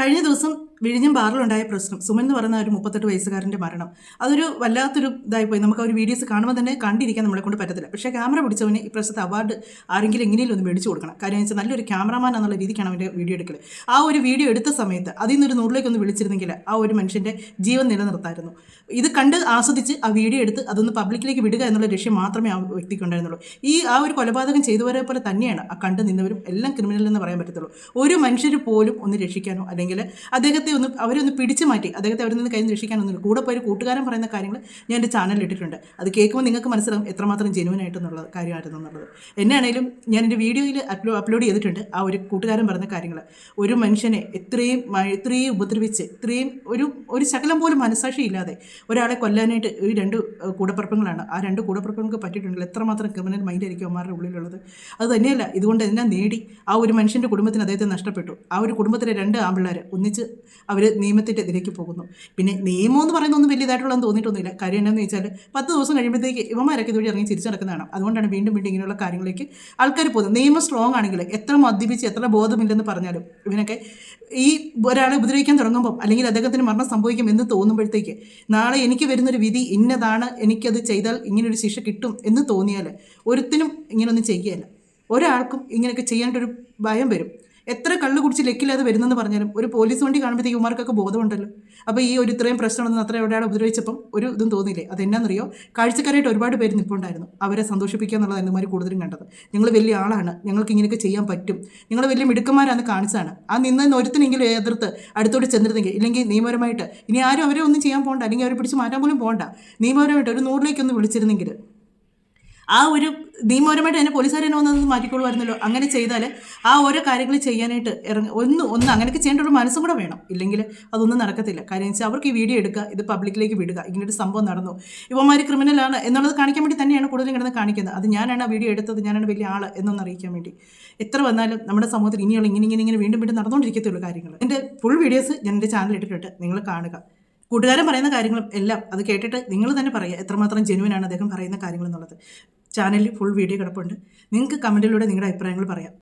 കഴിഞ്ഞ ദിവസം വിഴിഞ്ഞം ബാറിലുണ്ടായ പ്രശ്നം സുമൻ എന്ന് പറയുന്ന ഒരു 38 വയസ്സുകാരൻ്റെ മരണം അതൊരു വല്ലാത്തൊരു ഇതായിപ്പോയി. നമുക്ക് ആ ഒരു വീഡിയോസ് കാണുമ്പോൾ തന്നെ കണ്ടിരിക്കാൻ നമ്മളെ കൊണ്ട് പറ്റത്തില്ല. പക്ഷേ ക്യാമറ പിടിച്ചവന് ഈ പ്രശ്നത്തെ അവാർഡ് ആരെങ്കിലും എങ്ങനെയും ഒന്ന് മേടിച്ചു കൊടുക്കണം. കാര്യം വെച്ചാൽ നല്ലൊരു ക്യാമറാമാൻ എന്നുള്ള രീതിക്കാണ് അവൻ്റെ വീഡിയോ എടുക്കൽ. ആ ഒരു വീഡിയോ എടുത്ത സമയത്ത് അതിൽ നിന്നൊരു നൂറിലേക്കൊന്ന് വിളിച്ചിരുന്നെങ്കിൽ ആ ഒരു മനുഷ്യൻ്റെ ജീവൻ നിലനിർത്തായിരുന്നു. ഇത് കണ്ട് ആസ്വദിച്ച് ആ വീഡിയോ എടുത്ത് അതൊന്ന് പബ്ലിക്കിലേക്ക് വിടുക എന്നുള്ള ലക്ഷ്യം മാത്രമേ ആ വ്യക്തിക്ക് ഉണ്ടായിരുന്നുള്ളൂ. ആ ഒരു കൊലപാതകം ചെയ്തവരെ പോലെ തന്നെയാണ് ആ കണ്ടു നിന്നവരും എല്ലാം ക്രിമിനൽ എന്ന് പറയാൻ പറ്റത്തുള്ളൂ. ഒരു മനുഷ്യർ പോലും ഒന്ന് രക്ഷിക്കാനോ അല്ലെങ്കിൽ അദ്ദേഹത്തെ അവരൊന്ന് പിടിച്ചു മാറ്റി അദ്ദേഹത്തെ അവരിൽ നിന്ന് കയ്യിൽ നിന്ന് രക്ഷിക്കാനൊന്നുമില്ല. കൂടെ പോയി കൂട്ടുകാരൻ പറയുന്ന കാര്യങ്ങൾ ഞാൻ എൻ്റെ ചാനലിൽ ഇട്ടിട്ടുണ്ട്. അത് കേൾക്കുമ്പോൾ നിങ്ങൾക്ക് മനസ്സിലാകും എത്രമാത്രം ജെനുവനായിട്ടെന്നുള്ള കാര്യമായിരുന്നു എന്നുള്ളത്. എന്നാണേലും ഞാൻ എൻ്റെ വീഡിയോയിൽ അപ്ലോഡ് ചെയ്തിട്ടുണ്ട് ആ ഒരു കൂട്ടുകാരൻ പറഞ്ഞ കാര്യങ്ങൾ. ഒരു മനുഷ്യനെ ഇത്രയും ഉപദ്രവിച്ച് ഇത്രയും ഒരു ശകലം പോലും മനസ്സാക്ഷി ഇല്ലാതെ ഒരാളെ കൊല്ലാനായിട്ട് ഈ 2 കൂടപ്പിറപ്പുകളാണ്. ആ 2 കൂടപ്പിറപ്പുകൾക്ക് പറ്റിയിട്ടുണ്ടല്ലോ. എത്രമാത്രം ക്രിമിനൽ മൈൻഡായിരിക്കും അവന്മാരുടെ ഉള്ളിലുള്ളത്. അത് തന്നെയല്ല, ഇതുകൊണ്ട് എല്ലാം നേടി ആ ഒരു മനുഷ്യൻ്റെ കുടുംബത്തിന് അദ്ദേഹത്തെ നഷ്ടപ്പെട്ടു. ആ ഒരു കുടുംബത്തിലെ 2 ആൺപിള്ളേർ ഒന്നിച്ച് അവർ നിയമത്തിൻ്റെ ഇതിലേക്ക് പോകുന്നു. പിന്നെ നിയമം എന്ന് പറയുന്നൊന്നും വലിയതായിട്ടുള്ളതെന്ന് തോന്നിയിട്ടൊന്നുമില്ല. കാര്യം എന്താണെന്ന് വെച്ചാൽ 10 ദിവസം കഴിയുമ്പോഴത്തേക്ക് ഇവന്മാരൊക്കെ ഇതുവഴി ഇറങ്ങി തിരിച്ചു നടക്കുന്നതാണ്. അതുകൊണ്ടാണ് വീണ്ടും ഇങ്ങനെയുള്ള കാര്യങ്ങളിലേക്ക് ആൾക്കാർ പോകുന്നത്. നിയമം സ്ട്രോങ് ആണെങ്കിൽ എത്ര മദ്യപിച്ച് എത്ര ബോധമില്ലെന്ന് പറഞ്ഞാലും ഇവനൊക്കെ ഈ ഒരാളെ ഉപദ്രവിക്കാൻ തുടങ്ങുമ്പം അല്ലെങ്കിൽ അദ്ദേഹത്തിന് മരണം സംഭവിക്കും എന്ന് തോന്നുമ്പോഴത്തേക്ക് നാളെ എനിക്ക് വരുന്നൊരു വിധി ഇന്നതാണ്, എനിക്കത് ചെയ്താൽ ഇങ്ങനൊരു ശിക്ഷ കിട്ടും എന്ന് തോന്നിയാൽ ഒരുത്തിനും ഇങ്ങനെയൊന്നും ചെയ്യുകയല്ല. ഒരാൾക്കും ഇങ്ങനെയൊക്കെ ചെയ്യാനായിട്ടൊരു ഭയം വരും. എത്ര കള്ള് കുടിച്ച് ലെക്കില്ലാതെ വരുന്നെന്ന് പറഞ്ഞാലും ഒരു പോലീസ് വണ്ടി കാണുമ്പോഴത്തേക്ക് ഇവന്മാർക്കൊക്കെ ബോധമുണ്ടല്ലോ. അപ്പോൾ ഈ ഒരു ഇത്രയും പ്രശ്നമുണ്ടെന്ന് അത്ര ഒരാളെ ഉപദ്രവിച്ചപ്പം ഒരു ഇതും തോന്നിയില്ലേ? അതെന്നാണെന്നറിയോ, കാഴ്ചക്കാരായിട്ട് ഒരുപാട് പേര് നിൽപ്പുണ്ടായിരുന്നു. അവരെ സന്തോഷിപ്പിക്കുക എന്നുള്ളതാണ് ഇവന്മാർ കൂടുതലും കണ്ടത്. നിങ്ങൾ വലിയ ആളാണ്, ഞങ്ങൾക്ക് ഇങ്ങനെയൊക്കെ ചെയ്യാൻ പറ്റും, നിങ്ങൾ വലിയ മിടുക്കന്മാരാണെന്ന് കാണിച്ചാണ്. ആ നിന്ന് ഒരുത്തിനെങ്കിലും എതിർത്ത് അടുത്തോട്ട് ചെന്നിരുന്നെങ്കിൽ, ഇല്ലെങ്കിൽ നിയമപരമായിട്ട് ഇനി ആരും അവരെ ഒന്നും ചെയ്യാൻ പോകണ്ട, അല്ലെങ്കിൽ അവരെ പിടിച്ച് മാറ്റാൻ പോലും പോകണ്ട, നിയമപരമായിട്ട് ഒരു 100ലേക്കൊന്ന് വിളിച്ചിരുന്നെങ്കിൽ ആ ഒരു നിയമപരമായിട്ട് തന്നെ പോലീസുകാർ തന്നെ വന്നത് മാറ്റിക്കൊള്ളുമായിരുന്നല്ലോ. അങ്ങനെ ചെയ്താൽ ആ ഓരോ കാര്യങ്ങൾ ചെയ്യാനായിട്ട് ഒന്ന് അങ്ങനെയൊക്കെ ചെയ്യേണ്ട ഒരു മനസ്സും കൂടെ വേണം. ഇല്ലെങ്കിൽ അതൊന്നും നടക്കത്തില്ല. കാര്യം വെച്ചാൽ അവർക്ക് ഈ വീഡിയോ എടുക്കുക, ഇത് പബ്ലിക്കിലേക്ക് വിടുക, ഇങ്ങനൊരു സംഭവം നടന്നു, ഇവന്മാർ ക്രിമിനലാണ് എന്നുള്ളത് കാണിക്കാൻ വേണ്ടി തന്നെയാണ് കൂടുതലും കിടന്ന് കാണിക്കുന്നത്. അത് ഞാനാണ് ആ വീഡിയോ എടുത്തത്, ഞാനാണ് വലിയ ആൾ എന്നൊന്ന് അറിയിക്കാൻ വേണ്ടി. എത്ര വന്നാലും നമ്മുടെ സമൂഹത്തിൽ ഇനിയുള്ള ഇങ്ങനെ വീണ്ടും നടന്നുകൊണ്ടിരിക്കത്തുള്ളൂ കാര്യങ്ങൾ. എൻ്റെ ഫുൾ വീഡിയോസ് ഞാൻ എൻ്റെ ചാനൽ ഇട്ടിട്ടുണ്ട്, നിങ്ങൾ കാണുക. കൂട്ടുകാരൻ പറയുന്ന കാര്യങ്ങളും എല്ലാം അത് കേട്ടിട്ട് നിങ്ങൾ തന്നെ പറയുക എത്രമാത്രം ജെനുവിനാണ് അദ്ദേഹം പറയുന്ന കാര്യങ്ങൾ എന്നുള്ളത്. ചാനലിൽ ഫുൾ വീഡിയോ കിടപ്പുണ്ട്. നിങ്ങൾക്ക് കമൻറ്റിലൂടെ നിങ്ങളുടെ അഭിപ്രായങ്ങൾ പറയാം.